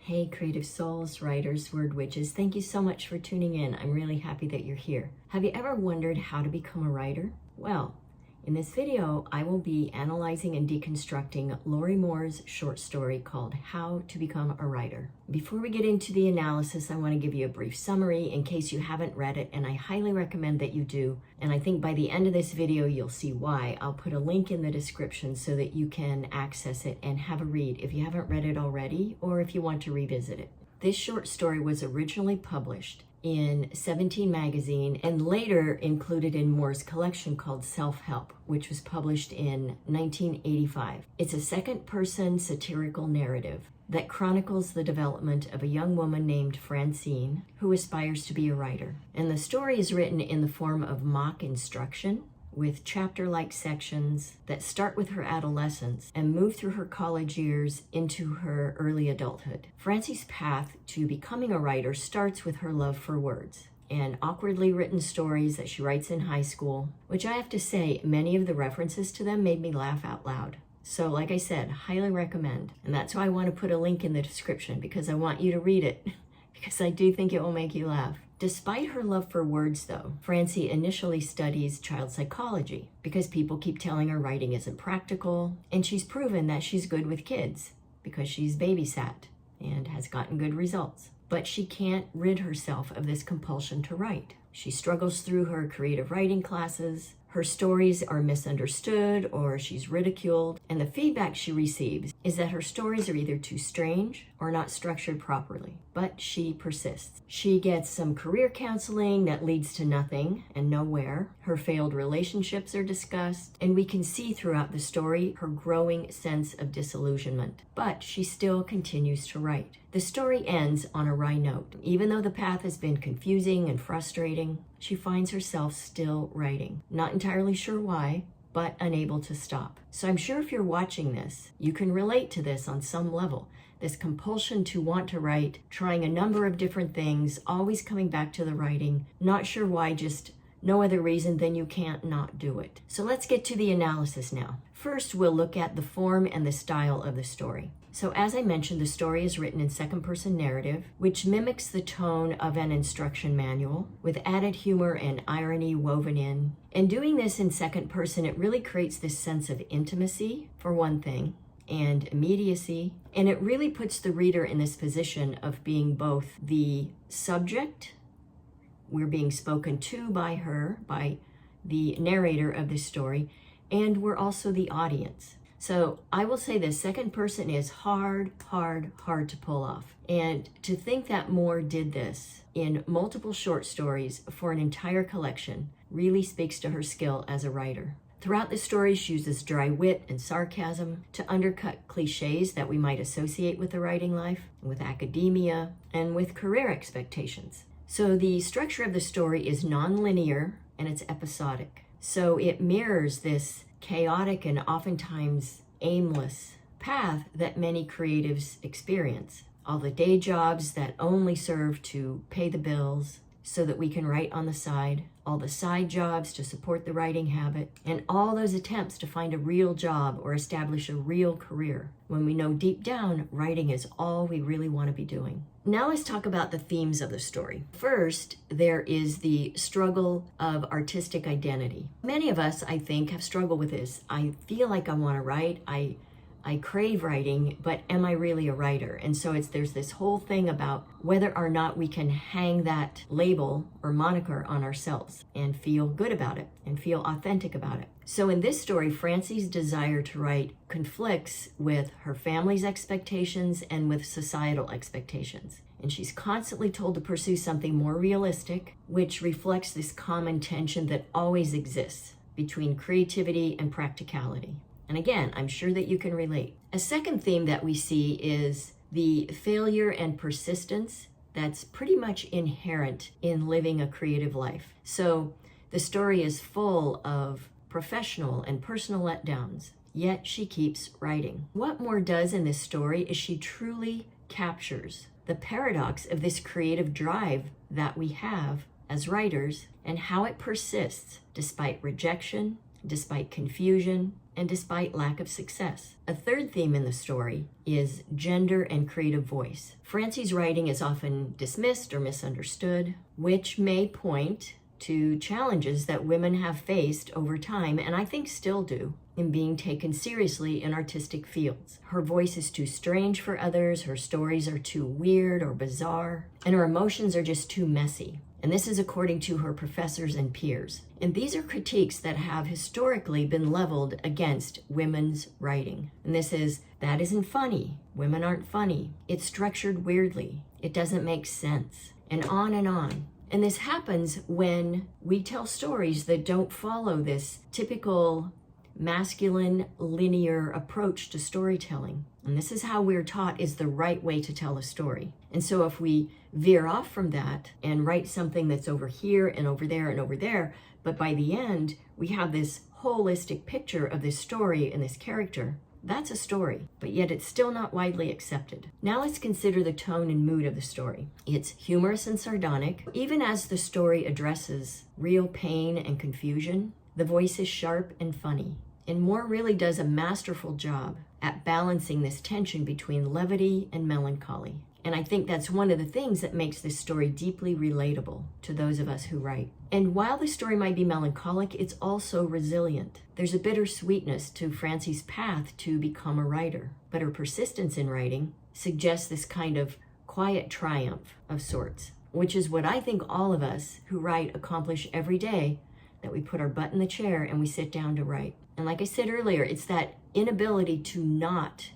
Hey, creative souls, writers, word witches, thank you so much for tuning in. I'm really happy that you're here. Have you ever wondered how to become a writer? Well, in this video, I will be analyzing and deconstructing Lorrie Moore's short story called How to Become a Writer. Before we get into the analysis, I want to give you a brief summary in case you haven't read it, and I highly recommend that you do. And I think by the end of this video, you'll see why. I'll put a link in the description so that you can access it and have a read if you haven't read it already or if you want to revisit it. This short story was originally published in 17 magazine and later included in Moore's collection called Self-Help, which was published in 1985. It's a second-person satirical narrative that chronicles the development of a young woman named Francine who aspires to be a writer. And the story is written in the form of mock instruction with chapter-like sections that start with her adolescence and move through her college years into her early adulthood. Francie's path to becoming a writer starts with her love for words and awkwardly written stories that she writes in high school, which I have to say, many of the references to them made me laugh out loud. So like I said, highly recommend. And that's why I want to put a link in the description, because I want you to read it, because I do think it will make you laugh. Despite her love for words, though, Francie initially studies child psychology because people keep telling her writing isn't practical, and she's proven that she's good with kids because she's babysat and has gotten good results. But she can't rid herself of this compulsion to write. She struggles through her creative writing classes. Her stories are misunderstood or she's ridiculed, and the feedback she receives is that her stories are either too strange or not structured properly. But she persists. She gets some career counseling that leads to nothing and nowhere. Her failed relationships are discussed, and we can see throughout the story her growing sense of disillusionment. But she still continues to write. The story ends on a wry note. Even though the path has been confusing and frustrating, she finds herself still writing. Not entirely sure why, but unable to stop. So I'm sure if you're watching this, you can relate to this on some level. This compulsion to want to write, trying a number of different things, always coming back to the writing, not sure why, just no other reason than you can't not do it. So let's get to the analysis now. First, we'll look at the form and the style of the story. So as I mentioned, the story is written in second-person narrative, which mimics the tone of an instruction manual, with added humor and irony woven in. And doing this in second person, it really creates this sense of intimacy, for one thing, and immediacy. And it really puts the reader in this position of being both the subject, we're being spoken to by her, by the narrator of this story, and we're also the audience. So I will say this, second person is hard to pull off. And to think that Moore did this in multiple short stories for an entire collection really speaks to her skill as a writer. Throughout the story, she uses dry wit and sarcasm to undercut cliches that we might associate with the writing life, with academia, and with career expectations. So the structure of the story is non-linear and it's episodic. So it mirrors this chaotic and oftentimes aimless path that many creatives experience. All the day jobs that only serve to pay the bills so that we can write on the side, all the side jobs to support the writing habit, and all those attempts to find a real job or establish a real career when we know deep down writing is all we really want to be doing. Now let's talk about the themes of the story. First, there is the struggle of artistic identity. Many of us, I think, have struggled with this. I feel like I want to write. I crave writing, but am I really a writer? And so there's this whole thing about whether or not we can hang that label or moniker on ourselves and feel good about it and feel authentic about it. So in this story, Francie's desire to write conflicts with her family's expectations and with societal expectations. And she's constantly told to pursue something more realistic, which reflects this common tension that always exists between creativity and practicality. And again, I'm sure that you can relate. A second theme that we see is the failure and persistence that's pretty much inherent in living a creative life. So the story is full of professional and personal letdowns, yet she keeps writing. What Moore does in this story is she truly captures the paradox of this creative drive that we have as writers and how it persists despite rejection, despite confusion, and despite lack of success. A third theme in the story is gender and creative voice. Francie's writing is often dismissed or misunderstood, which may point to challenges that women have faced over time, and I think still do, in being taken seriously in artistic fields. Her voice is too strange for others, her stories are too weird or bizarre, and her emotions are just too messy. And this is according to her professors and peers. And these are critiques that have historically been leveled against women's writing. And this is, that isn't funny. Women aren't funny. It's structured weirdly. It doesn't make sense. And on and on. And this happens when we tell stories that don't follow this typical masculine linear approach to storytelling. And this is how we're taught is the right way to tell a story. And so if we veer off from that and write something that's over here and over there and over there, but by the end we have this holistic picture of this story and this character, that's a story, but yet it's still not widely accepted. Now let's consider the tone and mood of the story. It's humorous and sardonic. Even as the story addresses real pain and confusion, the voice is sharp and funny. And Moore really does a masterful job at balancing this tension between levity and melancholy. And I think that's one of the things that makes this story deeply relatable to those of us who write. And while the story might be melancholic, it's also resilient. There's a bittersweetness to Francie's path to become a writer, but her persistence in writing suggests this kind of quiet triumph of sorts, which is what I think all of us who write accomplish every day, that we put our butt in the chair and we sit down to write. And like I said earlier, it's that inability to not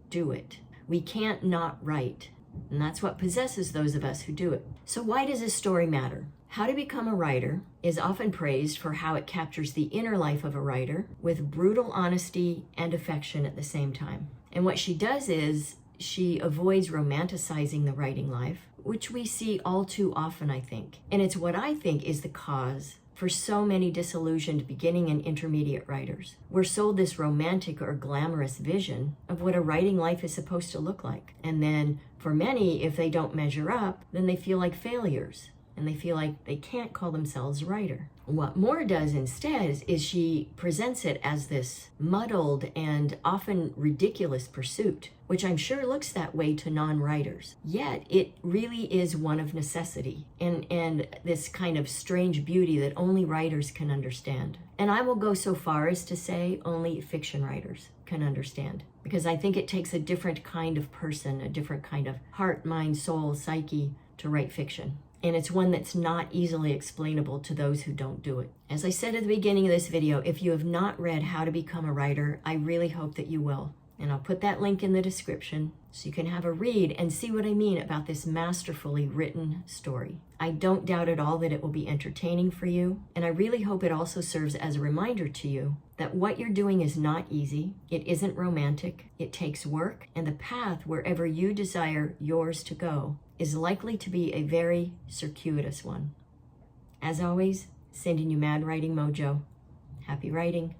do it. We can't not write. And that's what possesses those of us who do it. So why does this story matter? How to Become a Writer is often praised for how it captures the inner life of a writer with brutal honesty and affection at the same time. And what she does is she avoids romanticizing the writing life, which we see all too often, I think. And it's what I think is the cause for so many disillusioned beginning and intermediate writers. We're sold this romantic or glamorous vision of what a writing life is supposed to look like. And then for many, if they don't measure up, then they feel like failures and they feel like they can't call themselves a writer. What Moore does instead is she presents it as this muddled and often ridiculous pursuit, which I'm sure looks that way to non-writers. Yet it really is one of necessity and this kind of strange beauty that only writers can understand. And I will go so far as to say only fiction writers can understand, because I think it takes a different kind of person, a different kind of heart, mind, soul, psyche to write fiction. And it's one that's not easily explainable to those who don't do it. As I said at the beginning of this video, if you have not read How to Become a Writer, I really hope that you will. And I'll put that link in the description so you can have a read and see what I mean about this masterfully written story. I don't doubt at all that it will be entertaining for you, and I really hope it also serves as a reminder to you that what you're doing is not easy, it isn't romantic, it takes work, and the path wherever you desire yours to go is likely to be a very circuitous one. As always, sending you mad writing mojo. Happy writing.